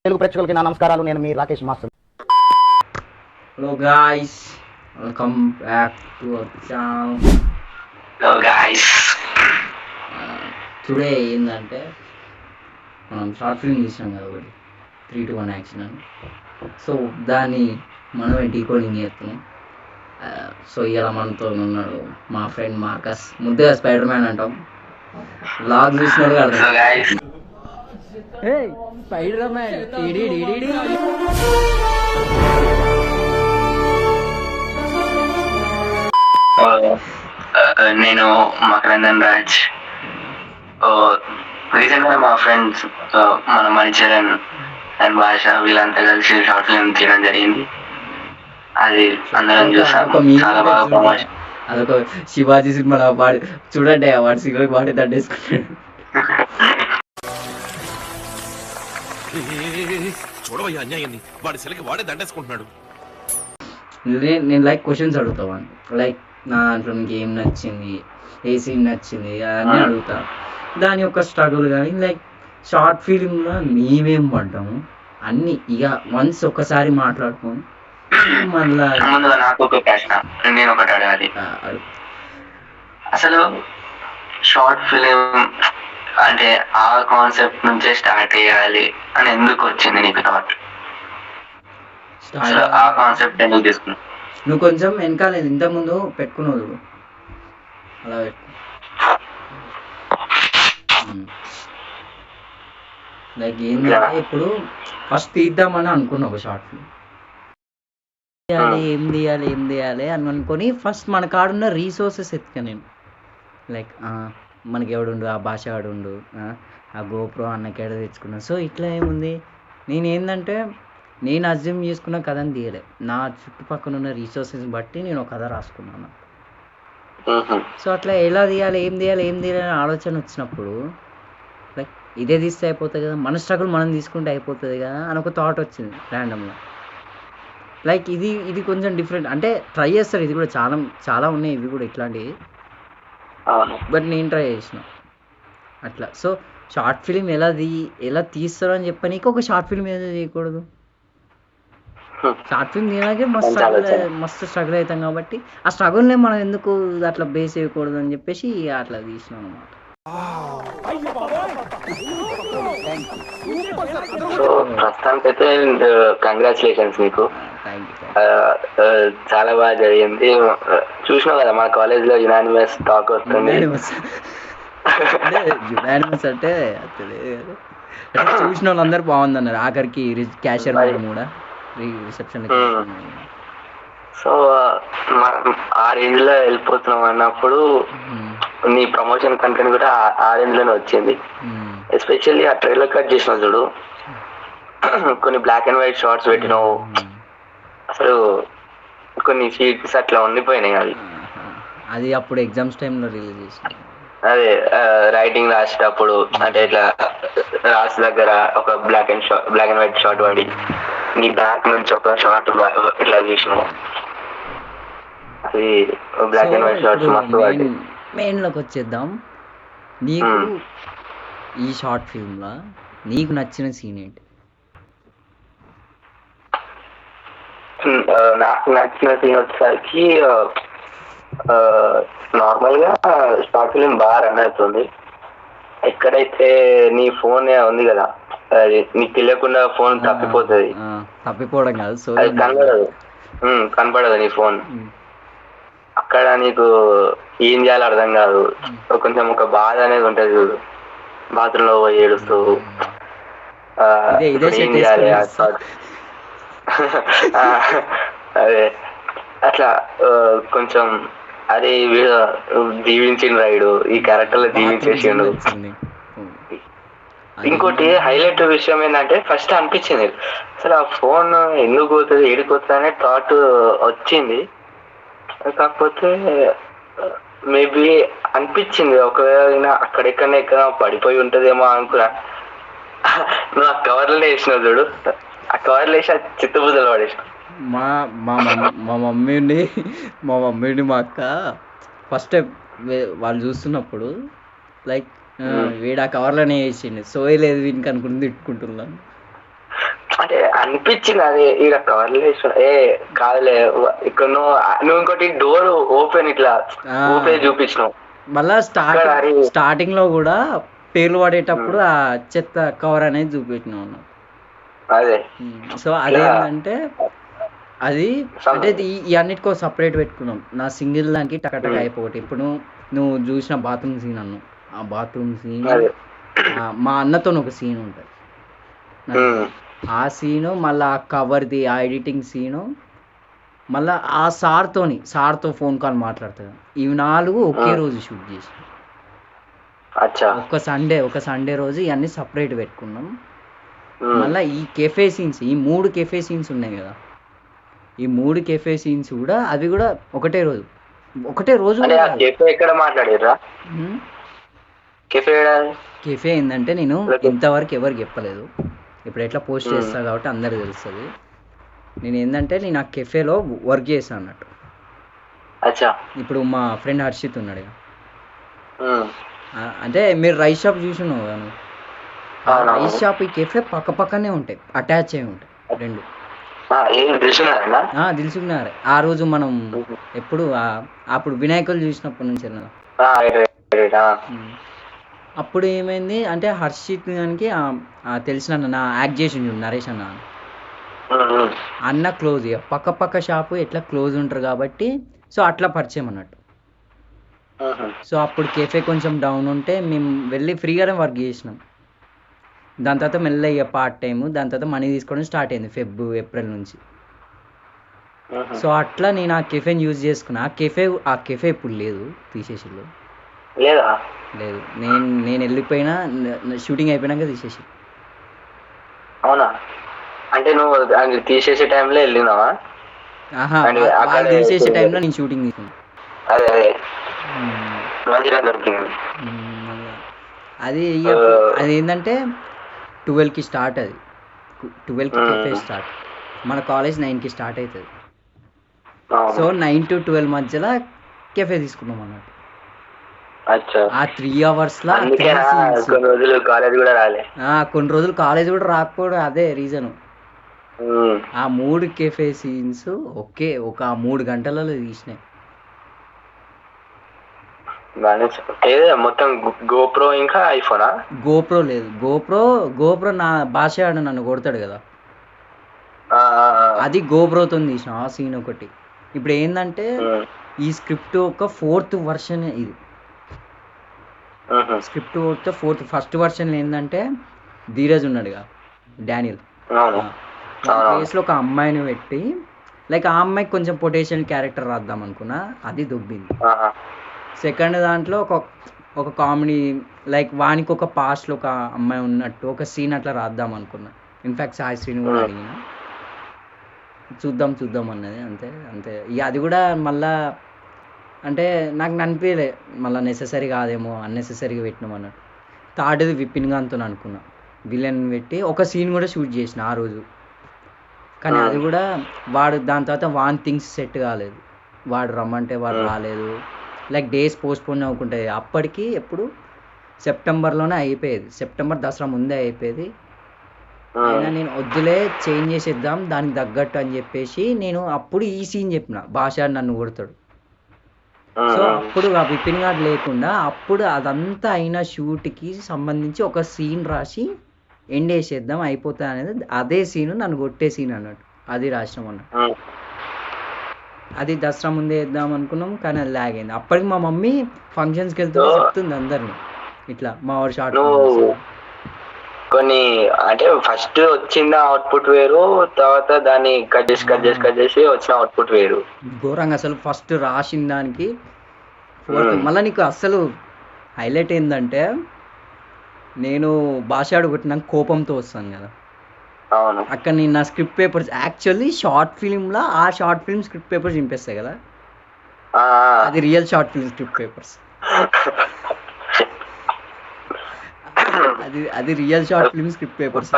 తెలుగు ప్రేక్షకులకి నా నమస్కారాలు. నేను మీ Rakesh master. Hello guys, welcome back to our channel. Hello guys. Today ఏంటంటే మనం షార్ట్ ఫిల్మ్ తీసినాం కదా ఒకటి 3-1 యాక్షన్ అని. సో దాన్ని మనమే డీకోడింగ్ చేస్తున్నాం. సో ఇలా మనతో ఉన్నాడు మా ఫ్రెండ్ మార్కస్, ముద్దుగా స్పైడర్ మ్యాన్ అంటాం. లాగ్ చూసినాడు కదా. Hello guys. స్పైడర్ మ్యాన్ నేను మకరందన్ రాజ్. రీసెంట్గా మా ఫ్రెండ్స్ మన మణిచరణ్ అండ్ భాష వీళ్ళంతా కలిసి షార్ట్ ఫిల్మ్ తీయడం జరిగింది. అది అందరం చూసాం, చాలా బాగా ప్రమోషన్. అదొక శివాజీ సినిమాలో వాడి చూడండి, వాడి సినిమాకి వాడి దండేసుకున్నాడు. చూడవయ్యా అన్యాయాన్ని, వాడి సెలకి వాడే దండేసుకుంటున్నాడు. నేను లైక్ క్వశ్చన్స్ అడుగుతాను, లైక్ నా దాంట్లో నీకు ఏం నచ్చింది, ఏ సీన్ నచ్చింది అన్నీ అడుగుతా. దాని యొక్క స్ట్రగుల్ కానీ లైక్ షార్ట్ ఫిలింలో మేమేం పడ్డాము అన్నీ ఇక వన్స్ ఒక్కసారి మాట్లాడుకోని మళ్ళా. ముందుగా నాకు ఒక ప్రశ్న, నేను ఒకటి అడగాలి. అసలు షార్ట్ ఫిలిం అంటే ఆ కాన్సెప్ట్ నుంచే స్టార్ట్ చేయాలి అని ఎందుకు వచ్చింది నీకు థాట్? అసలు ఆ కాన్సెప్ట్ ఎందుకు తీసుకున్నావు? నువ్వు కొంచెం వెనకాల ఇంతకుముందు పెట్టుకున్నావు చూడు, అలా పెట్టు. లైక్ ఏంటంటే ఇప్పుడు ఫస్ట్ తీద్దామని అనుకున్నావు ఒక షార్ట్ ఫిల్మ్, ఏం తీయాలి అని అనుకొని ఫస్ట్ మన కాడున్న రీసోర్సెస్ ఎత్తుకా నేను. లైక్ మనకి ఎవడుండు, ఆ భాష ఆడుండు, ఆ గోప్రో అన్నకేడ తెచ్చుకున్నాను. సో ఇట్లా ఏముంది, నేనేందంటే నేను అజ్యూమ్ చేసుకున్న కథని తీయలే, నా చుట్టుపక్కల ఉన్న రీసోర్సెస్ బట్టి నేను ఒక కథ రాసుకున్నాను. సో అట్లా ఎలా తీయాలి ఏం తీయాలి అని ఆలోచన వచ్చినప్పుడు లైక్ ఇదే తీస్తే అయిపోతుంది కదా, మన స్ట్రగుల్ మనం తీసుకుంటే అయిపోతుంది కదా అని ఒక థాట్ వచ్చింది ర్యాండమ్గా. లైక్ ఇది కొంచెం డిఫరెంట్, అంటే ట్రై చేస్తారు, ఇది కూడా చాలా ఉన్నాయి ఇవి కూడా ఇట్లాంటివి, బట్ నేను ట్రై చేసిన అట్లా. సో షార్ట్ ఫిలిం ఎలా తీస్తారు అని చెప్పనీకి ఒక షార్ట్ ఫిల్మ్ ఏదో చేయకూడదు. షార్ట్ ఫిల్మ్ తీయడానికి మస్తు స్ట్రగుల్ అవుతాం కాబట్టి ఆ స్ట్రగుల్నే మనం ఎందుకు అట్లా బేస్ చేయకూడదు అని చెప్పేసి అట్లా తీసినాం అన్నమాట. సో ప్రస్తుతానికైతే కంగ్రాచులేషన్స్ మీకు, చాలా బాగా జరిగింది. చూసినావు కదా మా కాలేజ్ లో యునానిమస్ టాక్ వస్తుంది. యునానిమస్ అంటే చూసిన వాళ్ళందరూ బాగుందన్నారు, ఆఖరికి క్యాషియర్ కూడా రిసెప్షన్. సో ఆ రేంజ్ లో వెళ్ళిపోతున్నాం అన్నప్పుడు నీ ప్రమోషన్ కంటెంట్ కూడా ఆ రేంజ్ లోనే వచ్చింది. ఎస్పెషల్లీ ఆ ట్రైలర్ కట్ చేసిన చూడు, కొన్ని బ్లాక్ అండ్ వైట్ షార్ట్స్ పెట్టినావు, అసలు కొన్ని సీట్స్ అట్లా ఉండిపోయినాయి. అది అప్పుడు ఎగ్జామ్స్ టైంలో రిలీజ్ చేసిన. అదే రైటింగ్ రాసేటప్పుడు అంటే ఇట్లా రాసి దగ్గర ఒక బ్లాక్ అండ్ వైట్ షార్ట్ పడి నీ బ్యాక్ నుంచి ఒక షార్ట్ ఇట్లా తీసినావు. అది బ్లాక్ అండ్ వైట్ షార్ట్స్ మస్తు పడి. మెయిన్లోకి వచ్చేద్దాం. నీకు ఈ షార్ట్ ఫిల్మ్లో నీకు నచ్చిన సీన్ ఏంటి? నాకు నచ్చిన సీన్ వచ్చేసరికి నార్మల్ గా షార్ట్ ఫిలిం బాగా రన్ అవుతుంది. ఎక్కడైతే నీ ఫోన్ ఉంది కదా, అది నీకు తెలియకుండా ఫోన్ తప్పిపోవడం కాదు, సో అది కనపడదు నీ ఫోన్. అక్కడ నీకు ఏం చేయాలో అర్థం కాదు, కొంచెం ఒక బాధ అనేది ఉంటది చూడు, బాత్రూమ్ లో పోయి ఏడుస్తూ ఏం చేయాలి. అదే అట్లా కొంచెం అదే దీవించిన రైడు ఈ క్యారెక్టర్ లో దీవించేసిండు. ఇంకోటి హైలైట్ విషయం ఏంటంటే ఫస్ట్ అనిపించింది అసలు ఆ ఫోన్ ఎందుకు పోతుంది ఏడిపోతుంది అనే థాట్ వచ్చింది. కాకపోతే మేబీ అనిపించింది ఒకవేళ అక్కడెక్కడ పడిపోయి ఉంటదేమో అనుకున్నా. నువ్వు ఆ కవర్లోనే వేసినావు చూడు, ఆ కవర్లో వేసి ఆ చిత్తబుద్ధలు పడేసిన. మా మమ్మీని మా అక్క ఫస్ట్ టైం వాళ్ళు చూస్తున్నప్పుడు లైక్ వీడు ఆ కవర్లోనే వేసిండు, సోయలేదు వీనికి అనుకుని తిట్టుకుంటున్నాను. అంటే అనిపించింది అది ఈడ కవర్లు ఏ కాదులే ఇక్కడ నువ్వు ఇంకోటి డోర్ ఓపెన్ ఇట్లా ఓపెన్ చూపించినావు. మళ్ళా స్టార్టింగ్ లో కూడా పేర్లు పడేటప్పుడు ఆ చెత్త కవర్ అనేది చూపించినావు అన్న. అదే సో అదేంటంటే అది అంటే ఈ అన్నిటికో సపరేట్ పెట్టుకున్నాం. నా సింగిల్ దానికి టకటక అయిపోవటి. ఇప్పుడు నువ్వు చూసిన బాత్రూమ్ సీన్ అన్ను, ఆ బాత్రూమ్ సీన్ మా అన్నతో ఒక సీన్ ఉంటుంది, ఆ సీను మళ్ళీ ఆ కవర్ది ఆ ఎడిటింగ్ సీను, మళ్ళీ ఆ సార్తో ఫోన్ కాల్ మాట్లాడుతుంది. ఇవి 4 ఒకే రోజు షూట్ చేసి ఒక సండే రోజు ఇవన్నీ సపరేట్ పెట్టుకున్నాం. మళ్ళీ ఈ కెఫే సీన్స్, ఈ 3 కెఫే సీన్స్ ఉన్నాయి కదా, ఈ 3 కెఫే సీన్స్ కూడా అవి కూడా ఒకటే రోజు ఎక్కడ మాట్లాడారా? కెఫే ఏంటంటే నేను ఇంతవరకు ఎవరికి చెప్పలేదు, ఇప్పుడు ఎట్లా పోస్ట్ చేస్తా కాబట్టి అందరికి తెలుస్తుంది. నేను ఏంటంటే నేను ఆ కెఫేలో వర్క్ చేశాను అన్నట్టు. ఇప్పుడు మా ఫ్రెండ్ హర్షిత్ ఉన్నాడు, అంటే మీరు రైస్ షాప్ చూసినావు కదా, రైస్ షాప్ ఈ కెఫే పక్కనే ఉంటాయి, అటాచ్ అయి ఉంటాయి 2. దిల్సుకున్నారే. ఆ రోజు మనం ఎప్పుడు అప్పుడు వినాయకులు చూసినప్పటి నుంచి అప్పుడు ఏమైంది అంటే హర్షిత్ గానికి తెలిసిన నా యాక్ట్ చేసి నరేష్ అన్న క్లోజ్, పక్క షాపు ఎట్లా క్లోజ్ ఉంటారు కాబట్టి సో అట్లా పరిచయం అన్నట్టు. సో అప్పుడు కెఫే కొంచెం డౌన్ ఉంటే మేము వెళ్ళి ఫ్రీగానే వర్క్ చేసినాం. దాని తర్వాత మెల్లగా పార్ట్ టైము, దాని తర్వాత మనీ తీసుకోవడం స్టార్ట్ అయింది ఏప్రిల్ నుంచి. సో అట్లా నేను ఆ కెఫేని యూజ్ చేసుకున్నా. ఆ కెఫే ఇప్పుడు లేదు, తీసేసిళ్ళు. లేదు, నేను వెళ్ళిపోయినా, షూటింగ్ అయిపోయినాక తీసేసి. అవునా? అంటే నువ్వు తీసేసే టైంలో వెళ్ళినావా? తీసేసే టైంలో నేను షూటింగ్ తీసుకున్నా. అది ఏంటంటే 12కి స్టార్ట్, అది 12కి కెఫే స్టార్ట్. మన కాలేజ్ 9కి స్టార్ట్ అవుతుంది. సో 9 to 12 మధ్యలో కెఫే తీసుకున్నాం అన్నట్టు. ఆ 3 hours లా కొన్ని రోజులు కాలేజ్ కూడా రాకపోవడం అదే రీజన్. ఆ 3 కెఫే సీన్స్ ఒక 3 గంటలలో తీసినాయి. మొత్తం గోప్రో ఇంకా ఐఫోనా? గోప్రో లేదు, గోప్రో నా భాష నన్ను కొడతాడు కదా, అది గోప్రోతో తీసిన ఆ సీన్ ఒకటి. ఇప్పుడు ఏంటంటే ఈ స్క్రిప్ట్ ఒక 4th వర్షన్, ఇది స్క్రిప్ట్ ఒక 4th వర్షన్ ఏంటంటే ధీరజ్ ఉన్నాడుగా, డానియల్, ప్లేస్లో ఒక అమ్మాయిని పెట్టి లైక్ ఆ అమ్మాయికి కొంచెం పొటెన్షియల్ క్యారెక్టర్ రాద్దాం అనుకున్నా, అది దొబ్బింది. సెకండ్ దాంట్లో ఒక కామెడీ లైక్ వానికి ఒక పాస్ట్లో ఒక అమ్మాయి ఉన్నట్టు ఒక సీన్ అట్లా రాద్దాం అనుకున్నా. ఇన్ఫ్యాక్ట్ సాయి శ్రీని కూడా అడిగిన, చూద్దాం అన్నది. అంతే ఇక అది కూడా మళ్ళా అంటే నాకు అనిపించలే మళ్ళీ నెససరీ కాదేమో, అన్నెసెసరీగా పెట్టినాం అన్నట్టు. థర్డ్ది విపిన్గా అంతో అనుకున్నా, విలన్ పెట్టి ఒక సీన్ కూడా షూట్ చేసిన ఆ రోజు. కానీ అది కూడా వాడు దాని తర్వాత థింగ్స్ సెట్ కాలేదు, వాడు రమ్మంటే వాడు రాలేదు, లైక్ డేస్ పోస్ట్పోన్ అవ్వకుంటుంది. అప్పటికి ఎప్పుడు సెప్టెంబర్లోనే అయిపోయేది, సెప్టెంబర్ దసరా ముందే అయిపోయేది. అయినా నేను వద్దులే చేంజ్ చేసేద్దాం దానికి తగ్గట్టు అని చెప్పేసి నేను అప్పుడు ఈ సీన్ చెప్పిన, భాష నన్ను కొడతాడు. సో అప్పుడు ఆ విపిన్ గార్డ్ లేకుండా అప్పుడు అదంతా అయిన షూట్కి సంబంధించి ఒక సీన్ రాసి ఎండ్ వేసేద్దాం అయిపోతుంది అనేది, అదే సీను నన్ను కొట్టే సీన్ అన్నట్టు, అది రాసినాం అన్నట్టు. అది దసరా ముందే వేద్దాం అనుకున్నాం, కానీ అది లాగ్ అయింది. అప్పటికి మా మమ్మీ ఫంక్షన్స్కి వెళ్తూ చెప్తుంది అందరిని, ఇట్లా మా వాడు షార్ట్ కొన్ని అంటే ఫస్ట్ వచ్చిన అవుట్పుట్ వేరు, తర్వాత దాన్ని కట్ చేసి వచ్చిన అవుట్పుట్ వేరు. ఘోరంగా అసలు ఫస్ట్ రాసిన దానికి మళ్ళీ నీకు అసలు హైలైట్ ఏంటంటే నేను భాషాడు కొట్టినాక కోపంతో వస్తాను కదా, అక్కడ నేను నా స్క్రిప్ట్ పేపర్స్ యాక్చువల్లీ షార్ట్ ఫిలింలో ఆ షార్ట్ ఫిల్మ్ స్క్రిప్ట్ పేపర్స్ చింపేస్తాయి కదా, అది real short film script papers, అది real short film script papers.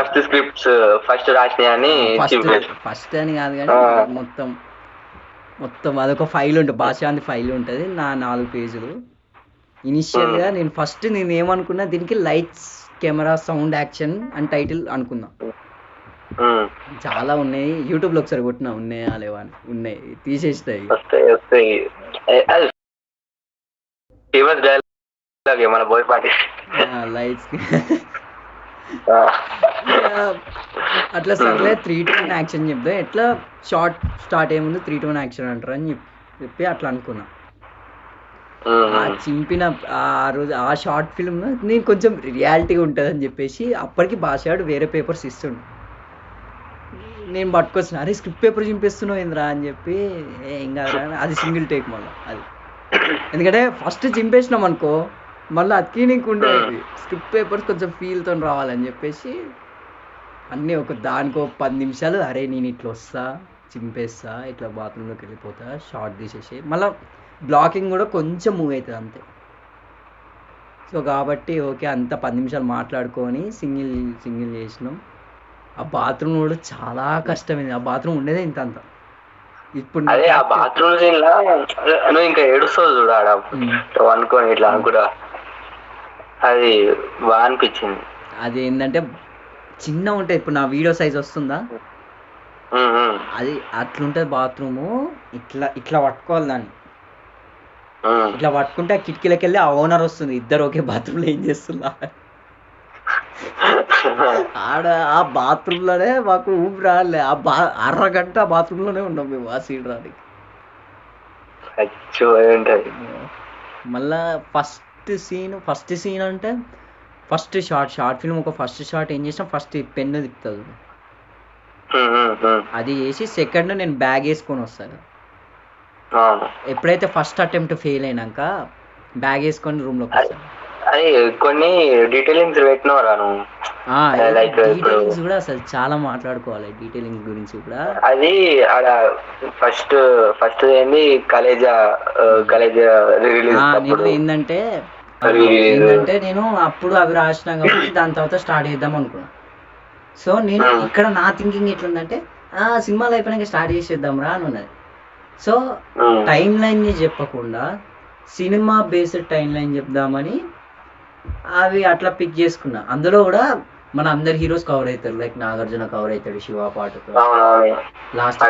First అని కాదు కానీ మొత్తం అదొక ఫైల్ ఉంటుంది, భాషాంతి ఫైల్ ఉంటుంది, నా 4 పేజీలు. ఇనిషియల్గా నేను ఏమనుకున్నా, దీనికి లైట్స్ కెమెరా సౌండ్ యాక్షన్ అని టైటిల్ అనుకున్నా. ఉమ్. చాలా ఉన్నాయి. యూట్యూబ్లో ఒకసారి కొట్టినా ఉన్నాయా లేవా అని. ఉన్నాయి, తీసేసినాయి. వస్తాయి అది ఫేమస్ డైలాగ్ మన బోయ్ పాటి. లైట్స్ అట్లా సర్లే 3-2-1 యాక్షన్ చెప్తే ఎట్లా షార్ట్ స్టార్ట్ అయ్యే ముందు 3-2-1 యాక్షన్ అంటారు అని చెప్పి అట్లా అనుకున్నా. ఆ చింపిన ఆ రోజు ఆ షార్ట్ ఫిల్మ్ నేను కొంచెం రియాలిటీగా ఉంటుంది అని చెప్పేసి అప్పటికి భాషాడు వేరే పేపర్స్ ఇస్తుండు. నేను పట్టుకొచ్చిన, అరే స్క్రిప్ట్ పేపర్ చింపేస్తున్నావు ఏంద్రా అని చెప్పి, ఏం కాదురా అది సింగిల్ టేక్ మళ్ళీ అది. ఎందుకంటే ఫస్ట్ చింపేసినాం అనుకో మళ్ళీ అతికి నీకు ఉండేది. స్క్రిప్ట్ పేపర్స్ కొంచెం ఫీల్తో రావాలని చెప్పేసి అన్నీ దానికో 10 నిమిషాలు, అరే నేను ఇట్లా వస్తా చింపేస్తా ఇట్లా బాత్రూంలోకి వెళ్ళిపోతా షార్ట్ తీసేసి మళ్ళీ బ్లాకింగ్ కూడా కొంచెం మూవ్ అవుతుంది అంతే. సో కాబట్టి ఓకే అంత 10 నిమిషాలు మాట్లాడుకొని సింగిల్ చేసినాం. ఆ బాత్రూమ్ కూడా చాలా కష్టమైంది. ఆ బాత్రూమ్ ఉండేదే ఇంత అంత. ఇప్పుడు అదే ఆ బాత్రూమ్ సీన్ లా నువ్వు ఇంకా ఏడుస్తావు చూడు ఆడ అనుకోని ఇట్లా అనుకుంటా, అది బాగా అనిపించింది. అది ఏంటంటే చిన్న ఉంటుంది. ఇప్పుడు నా వీడియో సైజ్ వస్తుందా, అది అట్లుంటుంది బాత్రూము. ఇట్లా పట్టుకోవాలి దాన్ని, ఇట్లా పట్టుకుంటే ఆ కిటికీలకి వెళ్ళి ఆ ఓనర్ వస్తుంది. ఇద్దరు ఒకే బాత్రూంలో ఏం చేస్తుందా ఆడ ఆ బాత్రూంలోనే మాకు ఊపి రాలే. అరగంట ఆ బాత్రూంలోనే ఉన్నాం మేము ఆ సీన్ రానికి. మళ్ళా ఫస్ట్ సీన్ అంటే ఫస్ట్ షార్ట్ ఫిల్మ్ ఒక ఫస్ట్ షార్ట్ ఏం చేసినా ఫస్ట్ పెన్ను తిప్పుతుంది, అది చేసి సెకండ్ నేను బ్యాగ్ వేసుకొని వస్తాను. ఎప్పుడైతే ఫస్ట్ అటెంప్ట్ ఫెయిల్ అయినాక బ్యాగ్ వేసుకొని రూమ్లోకి వస్తాను. అది కొన్ని డీటెయిలింగ్స్ పెట్టినవరా నువ్వు? డీటెయిలింగ్స్ కూడా అసలు చాలా మాట్లాడుకోవాలి. డీటెయిలింగ్స్ గురించి కూడా అది ఆడ ఫస్ట్ ఏంది కాలేజ్ నేను ఏంటంటే నేను అప్పుడు అవి రాసినా కాబట్టి దాని తర్వాత స్టార్ట్ చేద్దాం అనుకున్నా. సో నేను ఇక్కడ నా థింకింగ్ ఎట్లుందంటే సినిమాలు అయిపోయినాక స్టార్ట్ చేసేద్దాం రా అని ఉన్నది. సో టైం లైన్ చెప్పకుండా సినిమా బేస్డ్ టైం లైన్ చెప్దామని అవి అట్లా పిక్ చేసుకున్నా. అందులో కూడా మన అందరు హీరోస్ కవర్ అవుతారు. లైక్ నాగార్జున కవర్ అవుతాడు శివ పాటతో, లాస్ట్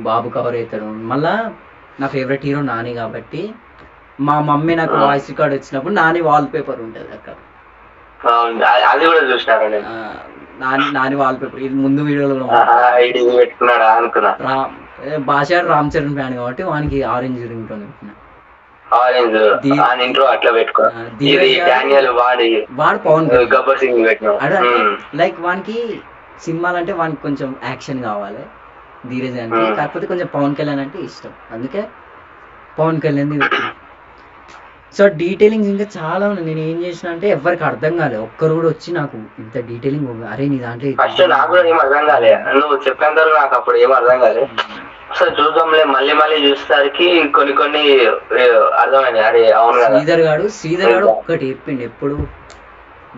బాబు కవర్ అవుతాడు. మళ్ళా నా ఫేవరెట్ హీరో నాని కాబట్టి మా మమ్మీ నాకు వాయిస్ రికార్డ్ వచ్చినప్పుడు నాని వాల్ పేపర్ ఉంటుంది అక్కడ. నాని వాల్ పేపర్ ఇది ముందు వీడియోలో భాష రామ్ చరణ్ ఫ్యాన్ కాబట్టి వానికి ఆరెంజ్ రింగ్ టోన్ పెట్టిన. వాడు పవన్ లైక్ వానికి సినిమాలు అంటే వానికి కొంచెం యాక్షన్ కావాలి ధీరజ్ అంటే, కాకపోతే కొంచెం పవన్ కళ్యాణ్ అంటే ఇష్టం, అందుకే పవన్ కళ్యాణ్ పెట్టిన. సో డీటెయిలింగ్ ఇంకా చాలా ఉన్నాయి. నేను ఏం చేసిన అంటే ఎవరికి అర్థం కాలేదు. ఒక్కరు కూడా వచ్చి నాకు ఇంత డీటెయిలింగ్ అరే నీ దాంట్లో నాకు కూడా ఏం అర్థం కాలే. నువ్వు చెప్పేంత నాకు అప్పుడు ఏం అర్థం కాలేదు. అసలు చూద్దాంలే మళ్ళీ చూసేసరికి కొన్ని అర్థమైంది. అరే అవును శ్రీధర్ గాడు ఒక్కటి చెప్పిండు ఎప్పుడు,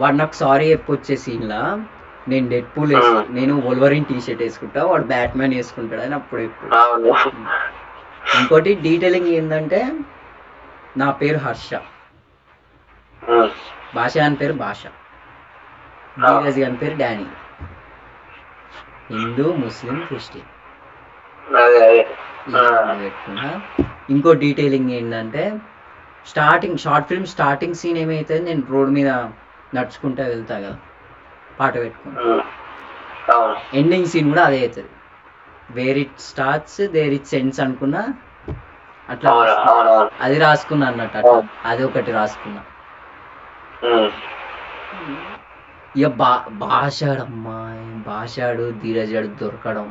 వాడు నాకు సారీ చెప్పొచ్చే సీన్ లా నేను డెడ్ పూల్ నేను వోల్వరిన్ టీ షర్ట్ వేసుకుంటా, వాడు బ్యాట్మ్యాన్ వేసుకుంటాడు అని అప్పుడు ఎప్పుడు. ఇంకోటి డీటెయిలింగ్ ఏంటంటే నా పేరు హర్ష, భాష అని పేరు భాష, ధీరజ్ గారి పేరు డానీ, హిందూ ముస్లిం క్రిస్టియన్. ఇంకో డీటెయిలింగ్ ఏంటంటే షార్ట్ ఫిల్మ్ స్టార్టింగ్ సీన్ ఏమైతే నేను రోడ్ మీద నడుచుకుంటా వెళ్తా కదా పాట పెట్టుకుని, ఎండింగ్ సీన్ కూడా అదే అవుతుంది. Where it starts there it ends అనుకున్నా, అట్లా అది రాసుకున్నా అన్నట్టు. అట్లా అది ఒకటి రాసుకున్నా. ఇక భాషాడు ధీరజ్ గాడు దొరకడం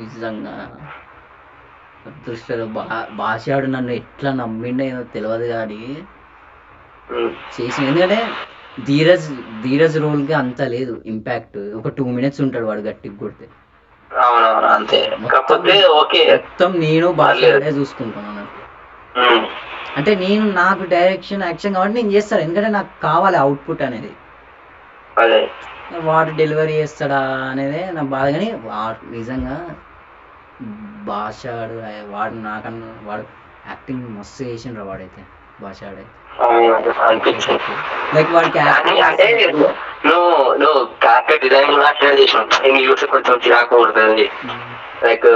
నిజంగా అదృష్టం. భాషాడు నన్ను ఎట్లా నమ్మిండో తెలియదు కానీ చేసిన, ఎందుకంటే ధీరజ్ రోల్కి అంత లేదు ఇంపాక్ట్. ఒక 2 minutes ఉంటాడు వాడు గట్టికి కొడితే. మొత్తం నేను భాషాడే చూసుకుంటాను. అంటే నేను నాకు డైరెక్షన్ యాక్షన్ కాబట్టి నేను చేస్తాను, ఎందుకంటే నాకు కావాలి అవుట్పుట్ అనేది. వాడు డెలివరీ చేస్తాడా అనేదే నా బాధ. కానీ వాడు నిజంగా భాషాడు వాడు నాకన్నా వాడు యాక్టింగ్ మస్తు చేసిండ్రా వాడైతే భాషాడైతే. లైక్ వాడికి నువ్వు క్యారెక్టర్ డిజైన్ కూడా అట్లా చేసినాం. ఇంక చూస్తే కొంచెం చిరాకు కొడుతుంది. లైక్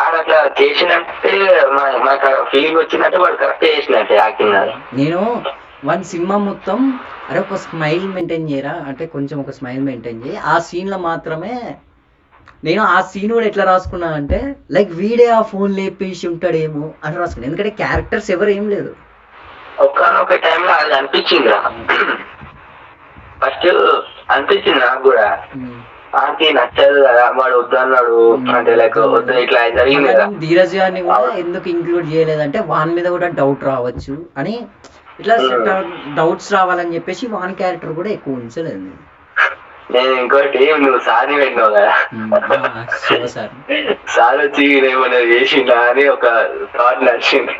ఆడట్లా చేసినట్టే మనకు ఫీలింగ్ వచ్చినట్టే వాడు కరెక్ట్ చేసినట్టే యాక్టింగ్. నేను వన్ సినిమా మొత్తం అరే ఒక స్మైల్ మెయింటైన్ చేయరా అంటే కొంచెం ఒక స్మైల్ మెయింటైన్ చేయి, ఆ సీన్లో మాత్రమే నేను ఆ సీన్ కూడా ఎట్లా రాసుకున్నా అంటే లైక్ వీడే ఆ ఫోన్ లేపేసి ఉంటాడేమో అని రాసుకున్నాను. ఎందుకంటే క్యారెక్టర్స్ ఎవరు ఏం లేదు. ఒక్కనొక టైంలో అది అనిపించింది ఫస్ట్ అనిపించింది నాకు కూడా. ఆకి నచ్చదు కదా వాడు వద్దు అన్నాడు అంటే లైక్ వద్దు ఇట్లా జరిగింది కదా. ధీరజ్ గారిని కూడా ఎందుకు ఇంక్లూడ్ చేయలేదంటే వాని మీద కూడా డౌట్ రావచ్చు అని, ఇట్లా డౌట్స్ రావాలని చెప్పేసి వాని క్యారెక్టర్ కూడా ఎక్కువ ఉంచలేదు. నేను ఇంకోటి నువ్వు సార్ని పెట్టినావు కదా, సార్ వచ్చి ఏమన్నా చేసిందా అని ఒక థాట్ నచ్చింది.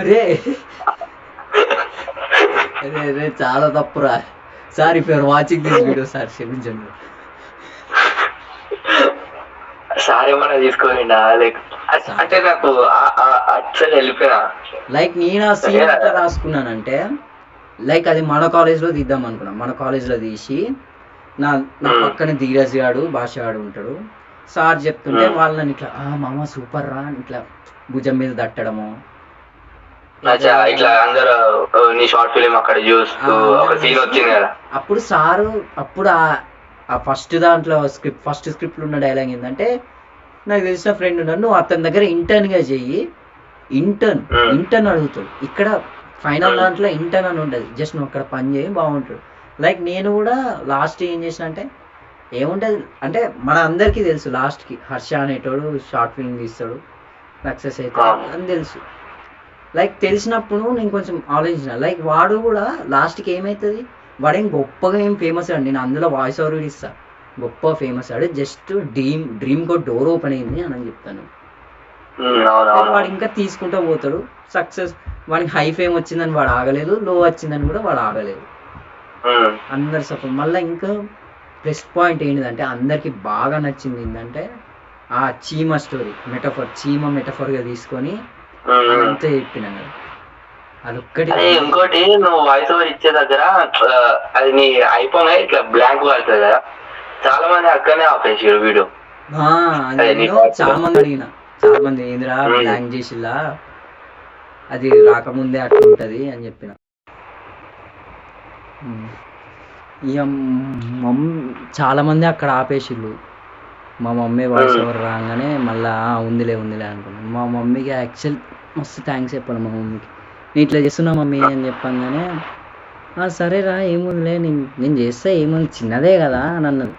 రే రే చాలా తప్పురా sir, if you're watching this video sir క్షమించండి. సార్ ఏమన్నా తీసుకోలేండా లైక్ అంటే నాకు అసలు వెళ్ళిపోయినా. లైక్ నేను ఆ సీన్ ఎట్లా రాసుకున్నానంటే లైక్ అది మన కాలేజ్లో తీద్దాం అనుకున్నాం. మన కాలేజ్లో తీసి నా పక్కన ధీరజ్ గాడు భాష గాడు ఉంటాడు. సార్ చెప్తుంటే వాళ్ళని ఇట్లా మామ సూపర్ రా ఇట్లా భుజం మీద తట్టడము, ఇట్లా అందరూ నీ షార్ట్ ఫిలిం అక్కడ చూస్తూ ఒక సీన్ వచ్చింది కదా. అప్పుడు సారు అప్పుడు ఆ ఫస్ట్ దాంట్లో ఫస్ట్ స్క్రిప్ట్లో ఉన్న డైలాగ్ ఏంటంటే, నాకు తెలిసిన ఫ్రెండ్ ఉన్నాడు, నువ్వు అతని దగ్గర ఇంటర్న్గా చెయ్యి, ఇంటర్న్ అడుగుతాడు. ఇక్కడ ఫైనల్ దాంట్లో ఇంటర్న్ అని ఉండదు, జస్ట్ నువ్వు అక్కడ పని చేయి బాగుంటుంది. లైక్ నేను కూడా లాస్ట్ ఏం చేసిన అంటే ఏముంటుంది అంటే మన అందరికీ తెలుసు లాస్ట్కి హర్ష అనేటోడు షార్ట్ ఫిల్మ్ తీస్తాడు సక్సెస్ అవుతాడు అని తెలుసు. లైక్ తెలిసినప్పుడు నేను కొంచెం ఆలోచించిన లైక్ వాడు కూడా లాస్ట్కి ఏమవుతుంది, వాడేం గొప్పగా ఏం ఫేమస్ అయ్యాడు, నేను అందులో వాయిస్ ఓవర్ ఇస్తా గొప్ప ఫేమస్ అయ్యాడు, జస్ట్ డ్రీమ్ కో డోర్ ఓపెన్ అయింది అని చెప్తాను. వాడు ఇంకా తీసుకుంటూ పోతాడు సక్సెస్. వాడికి హై ఫేమ్ వచ్చిందని వాడు ఆగలేదు, లో వచ్చిందని కూడా వాడు ఆగలేదు, అందరు సపోర్ట్. మళ్ళీ ఇంకా ప్లస్ పాయింట్ ఏంటిదంటే అందరికి బాగా నచ్చింది ఏంటంటే ఆ చీమ స్టోరీ చీమ మెటఫర్గా తీసుకొని అంతా చెప్పినాను కదా అదొక్కటి. ఇంకోటి నువ్వు వాయిస్ ఓవర్ ఇచ్చే దగ్గర అది నీ అయిపోయి ఇట్లా బ్లాంక్ పడుతుంది కదా, చాలా మంది అక్కడనే ఆపేసారు వీడియో. చాలా మంది అడిగిన, చాలా మంది ఏందిరా బ్లాంక్ చేసిల్లా అది రాకముందే అట్లా ఉంటది అని చెప్పిన. ఇక చాలా మంది అక్కడ ఆపేసిళ్ళు. మా మమ్మీ వాయిస్ ఓవర్ రాగానే మళ్ళీ ఉందిలే అనుకున్నాను. మా మమ్మీకి యాక్చువల్ మస్తు థ్యాంక్స్ చెప్పాలి. మా మమ్మీకి నేను ఇట్లా చేస్తున్నా మమ్మీ అని చెప్పంగానే సరేరా ఏముందిలే నేను చేస్తే ఏముంది చిన్నదే కదా అని అన్నది.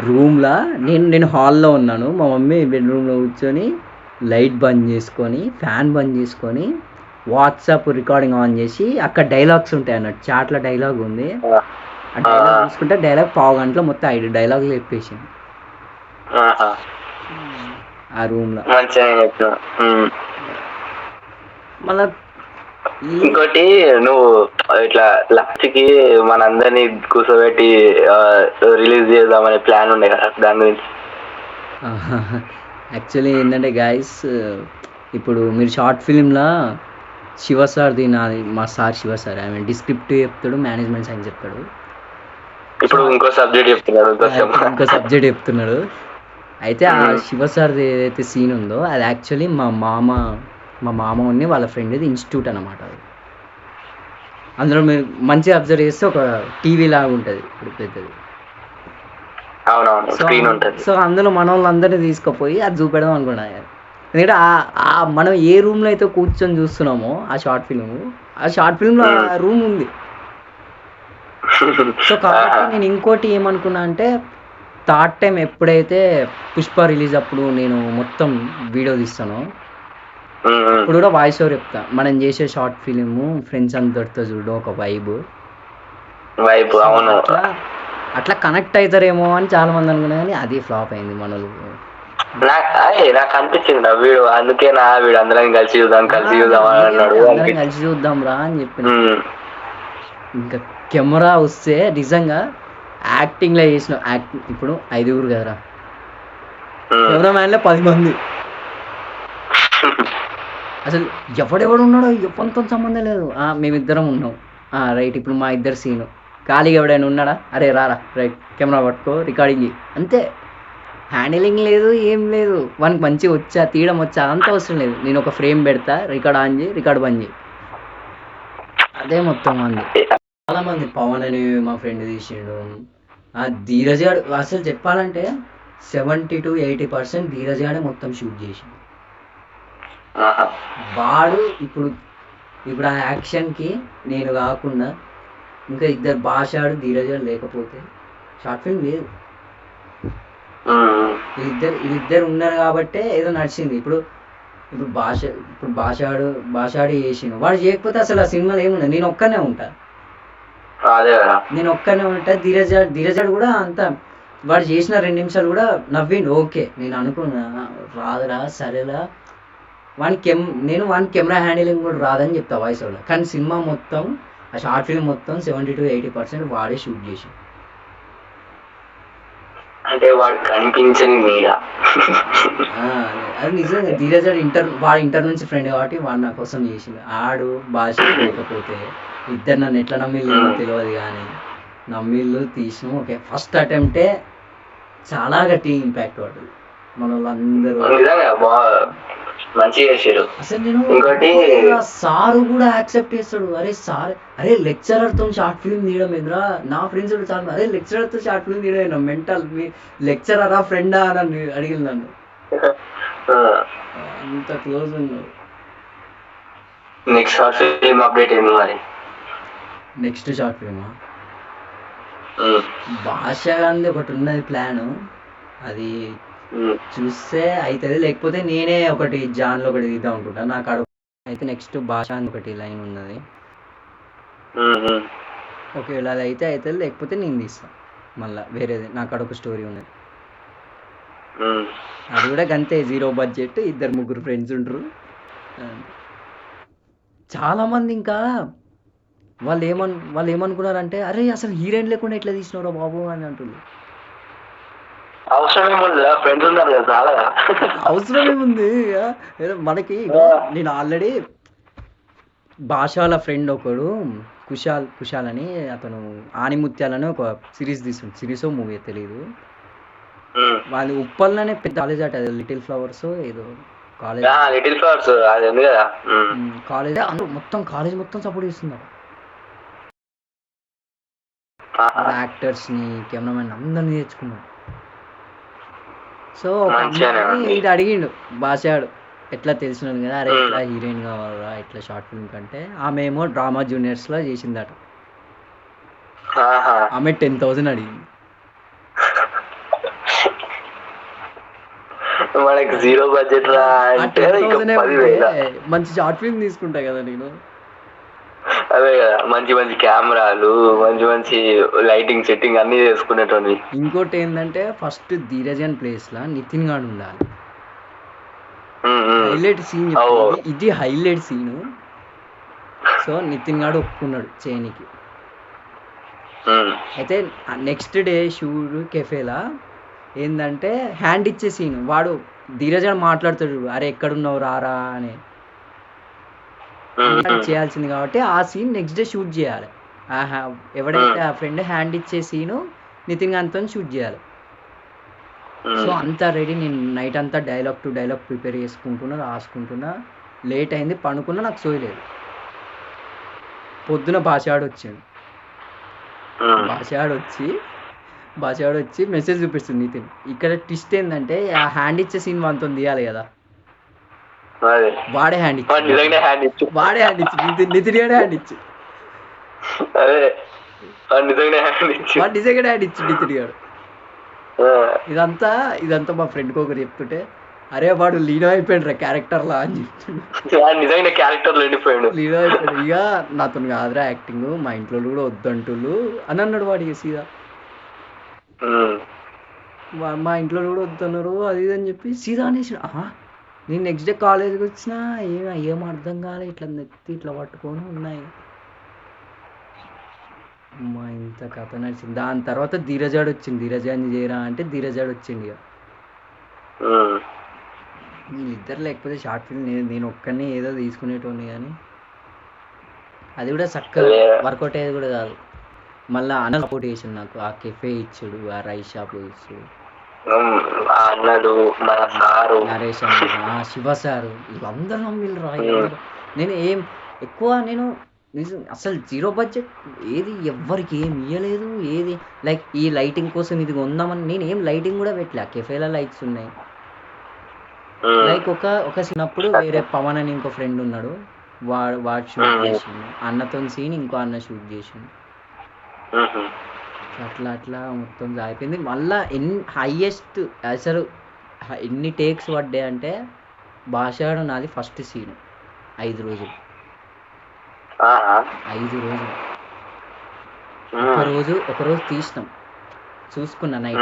రూమ్లా నేను హాల్లో ఉన్నాను, మా మమ్మీ బెడ్రూమ్లో కూర్చొని లైట్ బంద్ చేసుకొని ఫ్యాన్ బంద్ చేసుకొని వాట్సాప్ రికార్డింగ్ ఆన్ చేసి అక్కడ డైలాగ్స్ ఉంటాయి అన్నట్టు, చాట్లో డైలాగ్ ఉంది, ఆ డైలాగ్ చూసుకుంటే డైలాగ్ పావు గంటలో మొత్తం 5 డైలాగులు చెప్పేసింది ఆ రూమ్ లో. మళ్ళా ఇంకోటి నువ్వు ఇట్లా లాస్ట్ కి మనందరినీ కూర్చోబెట్టి రిలీజ్ చేద్దామనే ప్లాన్ ఉండే కదా, దాని గురించి. యాక్చువల్లీ ఏంటంటే గైస్, ఇప్పుడు మీరు షార్ట్ ఫిలింలా శివ సార్ది నాది మా sir Shiva sir I mean descriptive చెప్తాడు, మేనేజ్మెంట్ సైన్స్ చెప్తాడు, ఇప్పుడు ఇంకో సబ్జెక్ట్ చెప్తున్నాడు. అయితే ఆ శివ సార్ది ఏదైతే సీన్ ఉందో అది యాక్చువల్లీ మా మామ ఉన్ని వాళ్ళ ఫ్రెండ్ది ఇన్స్టిట్యూట్ అనమాట. అందులో మీరు మంచిగా అబ్జర్వ్ చేస్తే ఒక టీవీ లాగా ఉంటుంది ఇప్పుడు పెద్దది. సో అందులో మన వాళ్ళందరినీ తీసుకుపోయి అది చూపెడదాం అనుకున్నా. ఎందుకంటే మనం ఏ రూమ్లో అయితే కూర్చొని చూస్తున్నామో ఆ షార్ట్ ఫిల్మ్లో ఆ రూమ్ ఉంది. సో కాబట్టి నేను ఇంకోటి ఏమనుకున్నా అంటే థర్డ్ టైం ఎప్పుడైతే పుష్ప రిలీజ్ అప్పుడు నేను మొత్తం వీడియో తీస్తానో ఇప్పుడు కూడా వాయిస్ ఓవర్ చెప్తా, మనం చేసే షార్ట్ ఫిలిం ఫ్రెండ్స్ అందరితో చూడడం ఒక వైబ్ అట్లా కనెక్ట్ అవుతారేమో అని చాలా మంది అనుకున్నా, కానీ అది ఫ్లాప్ అయింది. మనలు నాకు అనిపించింది వీడు అందుకే వీడు అందరం కలిసి చూద్దాం రా అని చెప్పిన. ఇంకా కెమెరా వస్తే నిజంగా యాక్టింగ్లో చేసిన ఇప్పుడు 5 కదరా, కెమెరామ్యాన్లో 10 మంది. అసలు ఎవడెవడు ఉన్నాడో ఎవరితో సంబంధం లేదు. మేమిద్దరం ఉన్నాం, రైట్. ఇప్పుడు మా ఇద్దరు సీను, ఖాళీగా ఎవడైనా ఉన్నాడా, అరే రారా రైట్ కెమెరా పట్టుకో రికార్డింగ్ అంతే. హ్యాండిలింగ్ లేదు, ఏం లేదు. వానికి మంచిగా వచ్చా తీయడం వచ్చా అంత అవసరం లేదు. నేను ఒక ఫ్రేమ్ పెడతా, రికార్డ్ ఆన్ చేయి, రికార్డ్ బంద్ చేయి, అదే మొత్తం మంది. చాలా మంది పవన్ అని మా ఫ్రెండ్ తీసిండు, ధీరజ్ గాడు అసలు చెప్పాలంటే 70 to 80% ధీరజ్ గాడే మొత్తం షూట్ చేసిండు. వాడు ఇప్పుడు ఆ యాక్షన్కి నేను కాకుండా ఇంకా ఇద్దరు భాషాడు ధీరజ్ గాడు లేకపోతే షార్ట్ ఫిల్మ్ లేదు. వీళ్ళిద్దరు ఉన్నారు కాబట్టే ఏదో నడిచింది. ఇప్పుడు భాషాడు చేసిండు, వాడు చేయకపోతే అసలు ఆ సినిమాలో ఏముండదు. నేను ఒక్కనే ఉంటా. ధీరజ్ కూడా అంత వాడు చేసిన 2 నిమిషాలు కూడా నవ్విండు, ఓకే. నేను అనుకున్నా రాదురా సరేలా వానికి కెమెరా హ్యాండిలింగ్ కూడా రాదని చెప్తా వాయిస్ ఓవర్. కానీ సినిమా మొత్తం ఆ షార్ట్ ఫిల్మ్ మొత్తం 70 to 80% వాడే షూట్ చేసి. అంటే వాడు కనిపించని మీద అది నిజంగా ధీరజ్ వాడు ఇంటర్ నుంచి ఫ్రెండ్ కాబట్టి వాడు నా కోసం చేసిండు. ఆడు భాష లేకపోతే ఇద్దరు నన్ను ఎట్లా నమ్మిళ్ళు తెలియదు, కానీ నమ్మిళ్ళు తీసినాం. ఓకే ఫస్ట్ అటెంప్టే చాలా గట్టి ఇంపాక్ట్ పడుతుంది మన వాళ్ళందరూ. అసలు నేను సారు కూడా యాక్సెప్ట్ చేస్తాడు. అరే లెక్చరర్ తో షార్ట్ ఫిల్మ్ తీయడం ఎదురా, నా ఫ్రెండ్స్ కూడా చాలా అరే లెక్చరర్ తో షార్ట్ ఫిల్మ్ తీయడం మెంటల్, మీ లెక్చరరా ఫ్రెండా అని అడిగింది నన్ను. అంత క్లోజ్ ఉన్నాడు. నెక్స్ట్ షార్ట్ ఫిల్మ్ భాష అంది ఒకటి ఉన్నది ప్లాన్, అది చూస్తే అవుతుంది. లేకపోతే నేనే ఒకటి జాన్లో ఒకటి తీద్దాం అనుకుంటా. నాకు అయితే నెక్స్ట్ భాష అని ఒకటి లైన్ ఉన్నది. ఒకవేళ అది అయితే అవుతుంది, లేకపోతే నేను తీస్తాను మళ్ళీ వేరేది. నాకు ఒక స్టోరీ ఉన్నది, అది కూడా గంతే 0 బడ్జెట్, 2-3 ఫ్రెండ్స్ ఉంటారు. చాలామంది ఇంకా వాళ్ళు ఏమనుకున్నారంటే అరే అసలు హీరోయిన్ లేకుండా ఎట్లా తీసినారో బాబు అని అంటున్నారు. అవసరమేముంది మనకి. నేను ఆల్రెడీ భాషల ఫ్రెండ్ ఒకడు కుషాల్ అని, అతను ఆనిముత్యాలని ఒక సిరీస్ తీసుకుంది, సిరీస్ మూవీ తెలియదు. వాళ్ళు ఉప్పల్లోనే పెద్ద కాలేజ్ అట, లిటిల్ ఫ్లవర్స్ ఏదో కాలేజ్, కాలేజ్ మొత్తం సపోర్ట్ చేస్తున్నారు. యాక్టర్స్ ని, కెమెరామెన్ అందరినీ తెచ్చుకున్నాడు. సో ఇది అడిగిండు భాషాడు, ఎట్లా తెలిసినాడు కదా, అరే ఎట్లా హీరోయిన్ కావాలరా ఇట్లా షార్ట్ ఫిల్మ్ కంటే. ఆమె ఏమో డ్రామా జూనియర్స్ లో చేసిందట. ఆమె 10,000 అడిగింది. మంచి షార్ట్ ఫిల్మ్ తీసుకుంటా కదా నేను. అదే కదా, మంచి మంచి కెమెరాలు, మంచి లైటింగ్ సెట్టింగ్ అన్ని చేసుకునేటోని. ఇంకోటి ఏంటంటే ఫస్ట్ ధీరజ్ అండ్ ప్లేస్ లా నితిన్ గాడు ఉండాలి. హైలైట్ సీన్ ఇది హైలైట్ సీను. సో నితిన్ గాడు ఒప్పుకున్నాడు చేయనికి. అయితే నెక్స్ట్ డే షూట్ కెఫేలా ఏంటంటే హ్యాండ్ ఇచ్చే సీన్, వాడు ధీరజ్ గాడు మాట్లాడుతాడు, అరే ఎక్కడున్నావు రారా అని చేయాల్సింది కాబట్టి ఆ సీన్ నెక్స్ట్ డే షూట్ చేయాలి. ఎవడైతే ఆ ఫ్రెండ్ హ్యాండ్ ఇచ్చే సీను నితిన్ గారితో షూట్ చేయాలి. సో అంతా రెడీ. నేను నైట్ అంతా డైలాగ్ టు డైలాగ్ ప్రిపేర్ చేసుకుంటున్నా, రాసుకుంటున్నా. లేట్ అయింది, పనుకున్నా, నాకు సోయలేదు. పొద్దున భాషాడు వచ్చాడు. భాషాడు వచ్చి మెసేజ్ చూపిస్తుంది నితిన్. ఇక్కడ ట్విస్ట్ ఏంటంటే ఆ హ్యాండ్ ఇచ్చే సీన్ మనతో తీయాలి కదా, వాడే హ్యాండ్ ఇచ్చి నితిన్ గాడే హ్యాండ్ ఇచ్చి నిజంగా హ్యాండ్ ఇచ్చి నితిన్ గాడు. ఇదంతా మా ఫ్రెండ్కి ఒకరు చెప్తుంటే, అరే వాడు లీనో అయిపోయాడు రా క్యారెక్టర్ లా అని చెప్తుండు. లీనో అయిపోయాడు. ఇక నాతో కాదురా యాక్టింగ్, మా ఇంట్లో కూడా వద్దంటులు అని అన్నాడు వాడికి సీదా. మా ఇంట్లో కూడా వద్దన్నారు అది ఇది అని చెప్పి సీదా అనేసి. నేను నెక్స్ట్ డే కాలేజ్కి వచ్చినా ఏం అర్థం కాలే, ఇట్లా నెత్తి ఇట్లా పట్టుకొని ఉన్నాయి. మా ఇంత కథ నడిచింది. దాని తర్వాత ధీరజాడు వచ్చింది. ధీరజాన్ని చేయరా అంటే ధీరజాడు వచ్చింది. ఇక వీళ్ళిద్దరు లేకపోతే షార్ట్ ఫిల్మ్ నేను ఒక్కనే ఏదో తీసుకునేటోని కానీ అది కూడా చక్కగా వర్కౌట్ అయ్యేది కూడా కాదు. మళ్ళీ అన్న సపోర్ట్ చేసిండు నాకు, ఆ కెఫే ఇచ్చుడు, ఆ రైస్ షాప్ ఇచ్చుడు, ఆ అన్నలు మన సారు నరేష్ అన్న, శివ సారు, వీళ్ళందరూ వీళ్ళు రాయరు. నేను ఎక్కువ అసలు జీరో బడ్జెట్ ఏది ఎవ్వరికి ఏం ఇవ్వలేదు. ఏది లైక్ ఈ లైటింగ్ కోసం ఇది కొందామని నేను ఏం లైటింగ్ కూడా పెట్టలే. కెఫేలో లైట్స్ ఉన్నాయి. లైక్ ఒక చిన్నప్పుడు వేరే పవన్ అని ఇంకో ఫ్రెండ్ ఉన్నాడు, వాడు షూట్ చేసిండు. అన్నతో సీన్ ఇంకో అన్న షూట్ చేసిండు. అట్లా మొత్తం అయిపోయింది. మళ్ళా హైయెస్ట్ అసలు ఎన్ని టేక్స్ పడ్డాయి అంటే భాషాడు నాది ఫస్ట్ సీన్ 5 రోజులు. 5 రోజులు ఒకరోజు తీసినాం, చూసుకున్నా నైట్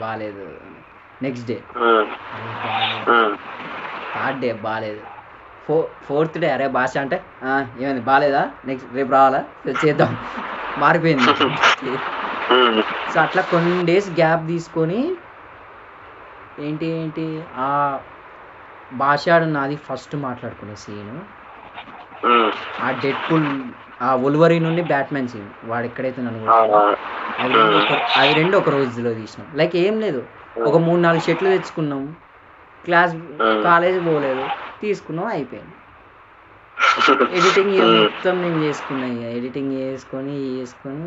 బాగాలేదు. నెక్స్ట్ డే థర్డ్ డే బాగాలేదు. ఫోర్త్ డే అరే భాష అంటే ఏమైంది బాగాలేదా, నెక్స్ట్ రేపు రావాలా చేద్దాం, మారిపోయింది. సో అట్లా కొన్ని డేస్ గ్యాప్ తీసుకొని ఏంటి ఆ భాషాడు నాది ఫస్ట్ మాట్లాడుకునే సీను, ఆ డెడ్ పుల్, ఆ ఒలివరీ నుండి బ్యాట్మెన్ సీన్, వాడు ఎక్కడైతే నన్ను అవి రెండు ఒక రోజులో తీసినాం. లైక్ ఏం లేదు, ఒక 3-4 షర్ట్లు తెచ్చుకున్నాం, కాలేజ్ పోలేదు, తీసుకున్నాం, అయిపోయింది. ఎడిటింగ్ మొత్తం నేను చేసుకున్నా. ఎడిటింగ్ చేసుకొని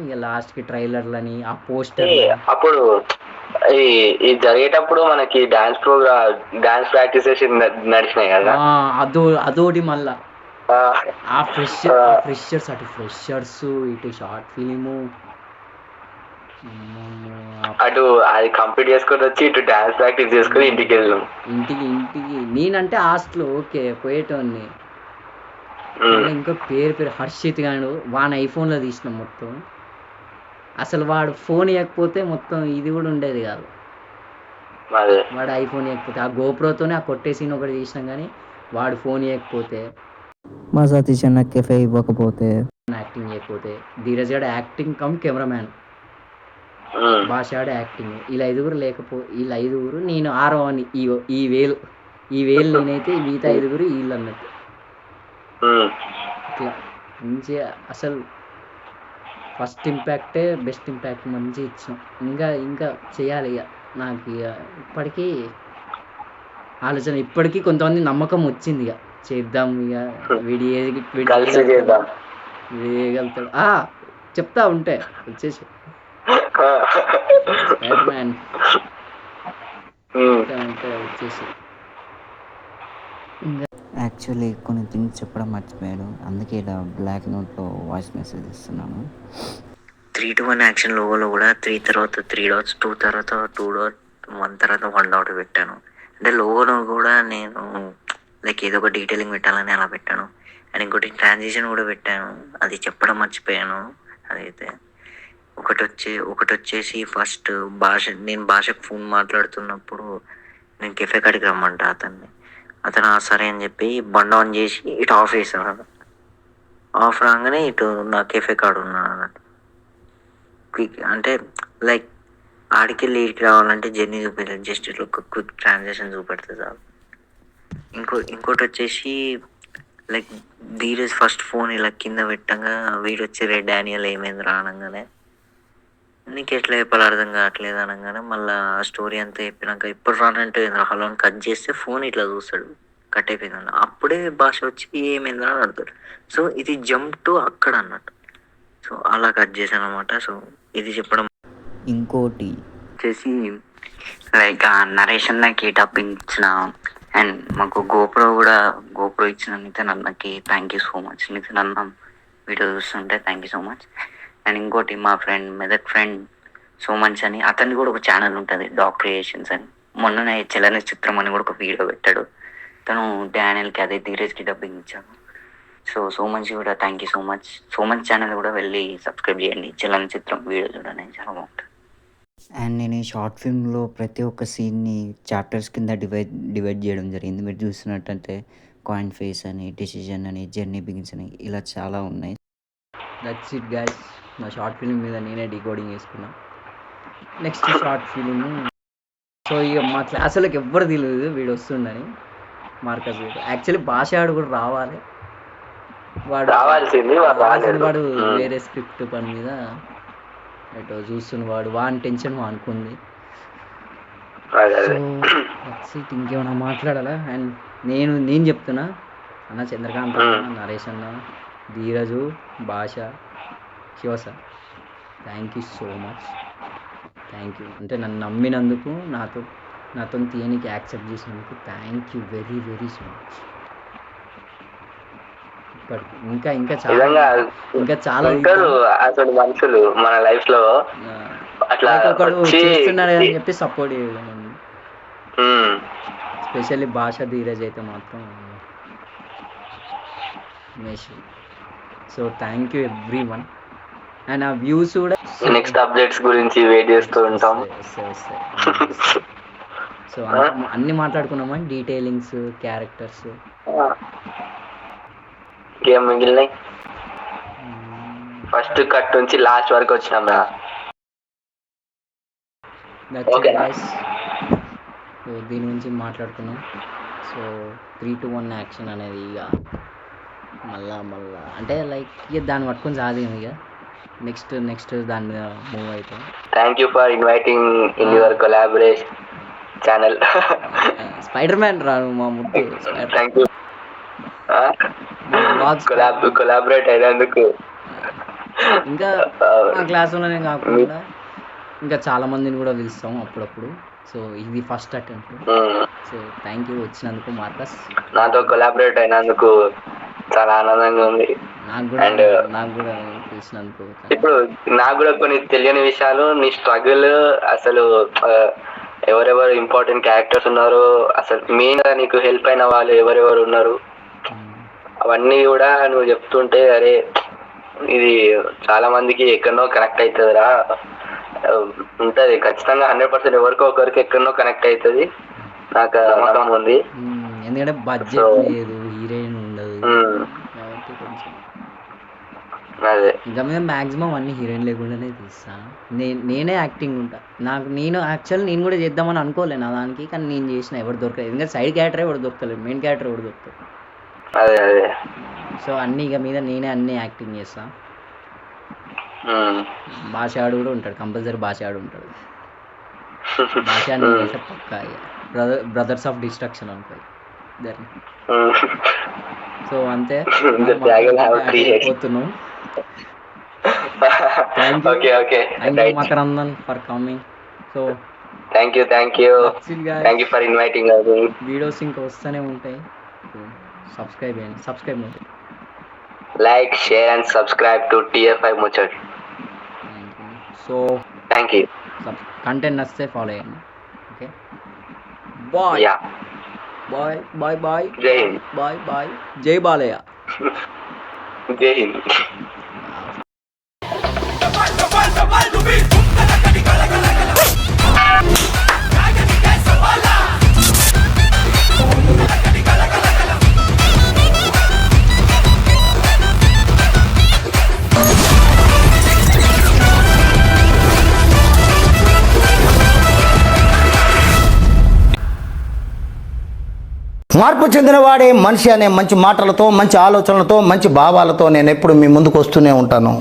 ఇక లాస్ట్కి ట్రైలర్లని, ఆ పోస్టర్. అప్పుడు ఈ జరిగేటప్పుడు మనకి డాన్స్ ప్రాక్టీస్ నడిచినాయి కదా, అదోటి మళ్ళా ఆ ఫ్రెషర్స్ అటు ఫ్రెషర్స్ ఇటు షార్ట్ ఫిలిము అటు అది కంప్లీట్ చేసుకొని వచ్చి ఇటు డాన్స్ ప్రాక్టీస్ చేసుకొని ఇంటికి వెళ్ళాం. ఇంటికి నేనంటే హాస్టల్ ఓకే పోయేటోన్ని. ఇంకో పేరు హర్షిత్ గాడు, వాని ఐఫోన్లో తీసినాం మొత్తం. అసలు వాడు ఫోన్ ఇవ్వకపోతే మొత్తం ఇది కూడా ఉండేది కాదు. వాడు ఐఫోన్ ఇవ్వకపోతే ఆ గోప్రోతోనే ఆ కొట్టే సీన్ ఒకటి తీసినాం, కానీ వాడు ఫోన్ ఇవ్వకపోతే, మా సతీష్ అన్న కెఫే ఇవ్వకపోతే, యాక్టింగ్ చేయకపోతే, ధీరజ్ గారు యాక్టింగ్ కమ్ కెమెరామ్యాన్, భాషాడు యాక్టింగ్, వీళ్ళ 5 లేకపోతే నేను 6వ అని. ఈ వేలు నేనైతే మిగతా 5 వీళ్ళు అన్నట్టు. ఇట్లా మంచిగా అసలు ఫస్ట్ ఇంపాక్టే బెస్ట్ ఇంపాక్ట్ మంచిగా ఇచ్చాం. ఇంకా చేయాలి ఇక. నాకు ఇక ఇప్పటికీ ఆలోచన, ఇప్పటికీ కొంతమంది నమ్మకం వచ్చింది, ఇక చేద్దాం, ఇక వీడి వేయగలుగుతాడు. చెప్తా ఉంటే వచ్చేసి వచ్చేసి యాక్చువల్లీ కొన్ని థింగ్స్ చెప్పడం మర్చిపోయాడు, అందుకే ఇలా బ్లాక్ నోట్లో వాయిస్ మెసేజ్ ఇస్తున్నాను. 3-1 యాక్షన్ లోగోలో కూడా 3 తర్వాత 3 డాట్స్, 2 తర్వాత 2 డాట్, 1 తర్వాత 1 డాట్ పెట్టాను. అంటే లోగోలో కూడా నేను లైక్ ఏదో ఒక డీటెయిలింగ్ పెట్టాలని అలా పెట్టాను. అండ్ ఇంకోటి ట్రాన్సిషన్ కూడా పెట్టాను, అది చెప్పడం మర్చిపోయాను. అదైతే ఒకటి వచ్చేసి ఫస్ట్ నేను భాషకు ఫోన్ మాట్లాడుతున్నప్పుడు నేను కెఫే కాడికి రమ్మంట అతను సరే అని చెప్పి బండ్ ఆన్ చేసి ఇటు ఆఫ్ చేశాను. ఆఫ్ రాగానే ఇటు నా కెఫే కాడ ఉన్నాను అన్నట్టు. అంటే లైక్ ఆడికి లీడ్కి రావాలంటే జర్నీ చూపించాలి, జస్ట్ ఇట్లా ఒక క్విక్ ట్రాన్సాక్షన్ చూపెడుతుంది చాలు. ఇంకోటి వచ్చేసి లైక్ ధీరజ్ ఫస్ట్ ఫోన్ ఇలా కింద పెట్టంగా వీడు వచ్చి రే డానియల్ ఏమైంది అనగానే నీకు ఎట్లా చెప్పాలి అర్థం కావట్లేదు అనగానే మళ్ళీ ఆ స్టోరీ అంతా చెప్పినాక ఇప్పుడు రానంటే హలో అని కట్ చేస్తే ఫోన్ ఇట్లా చూస్తాడు, కట్ అయిపోయిందన్న. అప్పుడే భాష వచ్చి ఏమైందని అని అడుగుతాడు. సో ఇది జంప్ టు అక్కడ అన్నట్టు. సో అలా కట్ చేశాను అనమాట. సో ఇది చెప్పడం. ఇంకోటి వచ్చేసి లైక్ నరేష్ అన్నకి డబ్బింగ్ ఇచ్చిన అండ్ మాకు గోప్రో ఇచ్చిన నితిన్ అన్నకి thank you so much. Nitin అన్న వీడియో చూస్తుంటే thank you so much. And ఇంకోటి మా మెదక్ ఫ్రెండ్ సోమంచ్ అని, అతనికి కూడా ఒక ఛానల్ ఉంటుంది డాగ్ క్రియేషన్స్ అని. మొన్ననే చలన చిత్రం అని కూడా ఒక వీడియో పెట్టాడు. తను డానియల్కి అదే ధీరజ్కి డబ్బింగ్ ఇచ్చాను. సో సోమంచ్ కూడా థ్యాంక్ యూ సో మచ్. సోమంచ్ ఛానల్ కూడా వెళ్ళి సబ్స్క్రైబ్ చేయండి, చలన చిత్రం వీడియో చూడండి, చాలా బాగుంటుంది. అండ్ నేను ఈ షార్ట్ ఫిల్మ్లో ప్రతి ఒక్క సీన్ని చాప్టర్స్ కింద డివైడ్ చేయడం జరిగింది. మీరు చూసినట్టయితే కాయిన్ ఫేస్ అని, డిసిజన్ అని, జర్నీ బిగిన్స్ అని, ఇలా చాలా ఉన్నాయి. That's it guys. నా షార్ట్ ఫిల్మ్ మీద నేనే డీకోడింగ్ చేసుకున్నా. నెక్స్ట్ షార్ట్ ఫిల్మ్ సో ఇక మా క్లాసులకు ఎవ్వరు తెలియదు వీడు వస్తుండని మార్కస్ వీడు. యాక్చువల్లీ భాష ఆడు కూడా రావాలి, వాడు రావాల్సింది, వాడు రాలేదు. వాడు వేరే స్క్రిప్ట్ పని మీద ఎటో చూస్తున్న వాడు వాని టెన్షన్ వానుకుంది. సో ఇంకేమైనా మాట్లాడాలా? అండ్ నేను చెప్తున్నా అన్న, చంద్రకాంత్ అన్న, నరేష్ అన్న, ధీరజు, భాష, Shiva sir, thank you so much. Thank you. అంటే నన్ను నమ్మినందుకు, నాతో తీయనికి యాక్సెప్ట్ చేసినందుకు thank you very very so much. ఇప్పటికి ఇంకా చాలా ఉంటారు అసలు మనుషులు మన లైఫ్ లో అట్లా ఒకడు చేస్తున్నాడు అని చెప్పి సపోర్ట్ చేయడం. స్పెషల్లీ భాష, ధీరజ్ అయితే మాత్రం సో థ్యాంక్ యూ ఎవ్రీ వన్. అండ్ ఆ వ్యూస్ కూడా నెక్స్ట్ అప్డేట్స్ గురించి వెయిట్ చేస్తూ ఉంటాం. సో అన్ని మాట్లాడుకున్నామా, డీటెయిలింగ్స్, క్యారెక్టర్స్, గేమ్ మిగిలినాయి. ఫస్ట్ కట్ నుంచి లాస్ట్ వరకు వచ్చినాం. సో దీని గురించి మాట్లాడుకున్నాం. సో 3 to 1 యాక్షన్ అనేది ఇక మళ్ళా అంటే లైక్ ఇక దాన్ని పట్టుకొని సాధ్యం. ఇక నెక్స్ట్ దాని మీద మూవ్ అవుతాం. Thank you for inviting in your collaboration channel. Spider man రాను మా ముద్దు. థ్యాంక్ యూ కొలాబరేట్ అయినందుకు. ఇంకా మా క్లాసులోనే కాకుండా ఇంకా చాలా మందిని కూడా పిలుస్తాం అప్పుడప్పుడు. సో ఇది first attempt. So thank you వచ్చినందుకు మార్కస్. నాతో కొలాబరేట్ అయినందుకు చాలా ఆనందంగా ఉంది. నాకు కూడా తెలిసినందుకు. ఇప్పుడు నాకు కూడా కొన్ని తెలియని విషయాలు, నీ స్ట్రగుల్, అసలు ఎవరెవరు ఇంపార్టెంట్ క్యారెక్టర్స్ ఉన్నారు, అసలు మెయిన్ గా నీకు హెల్ప్ అయిన వాళ్ళు ఎవరెవరు ఉన్నారు, అవన్నీ కూడా నువ్వు చెప్తుంటే అరే ఇది చాలా మందికి ఎక్కడనో కనెక్ట్ అవుతుందిరా, ఉంటది ఖచ్చితంగా 100% ఎవరికో ఒకరికి ఎక్కడనో కనెక్ట్ అవుతుంది, నాకు నమ్మకం ఉంది. ఎందుకంటే బడ్జెట్ లేదు, హీరోయిన్ ఉండదు కాబట్టి కొంచెం అదే. ఇంకా మీద మ్యాక్సిమం అన్ని హీరోయిన్ లేకుండానే తీస్తా. నేనే యాక్టింగ్ ఉంటా. నేను కూడా చేద్దామని అనుకోలే నా దానికి, కానీ నేను చేసిన ఎవరు దొరకలేదు. ఎందుకంటే సైడ్ క్యారెక్టర్ ఎవరు దొరకలేదు, మెయిన్ క్యారెక్టర్ ఎవరు దొరకలేదు. అదే సో అన్ని ఇక మీద నేనే అన్ని యాక్టింగ్ చేస్తా. భాష ఆడు కూడా ఉంటాడు, కంపల్సరీ భాష ఆడు ఉంటాడు. భాష అయితే పక్కా బ్రదర్స్ ఆఫ్ డిస్ట్రక్షన్ అనుకో. సో అంతే పోతున్నాం. Makarandan for coming. So thank you for inviting. Videos ఇంకా వస్తూనే ఉంటాయి. సబ్స్క్రైబ్ చేయండి. Like, share and subscribe to TF5 Muchchat. So thank you. Content నచ్చితే ఫాలో చేయండి. Okay, bye. జై హింద్. బాయ్. జై బాలయ్య. జై హింద్. మార్పు చెందినవాడే మనిషి అనే మంచి మాటలతో, మంచి ఆలోచనలతో, మంచి భావాలతో నేను ఎప్పుడు మీ ముందుకు వస్తూనే ఉంటాను.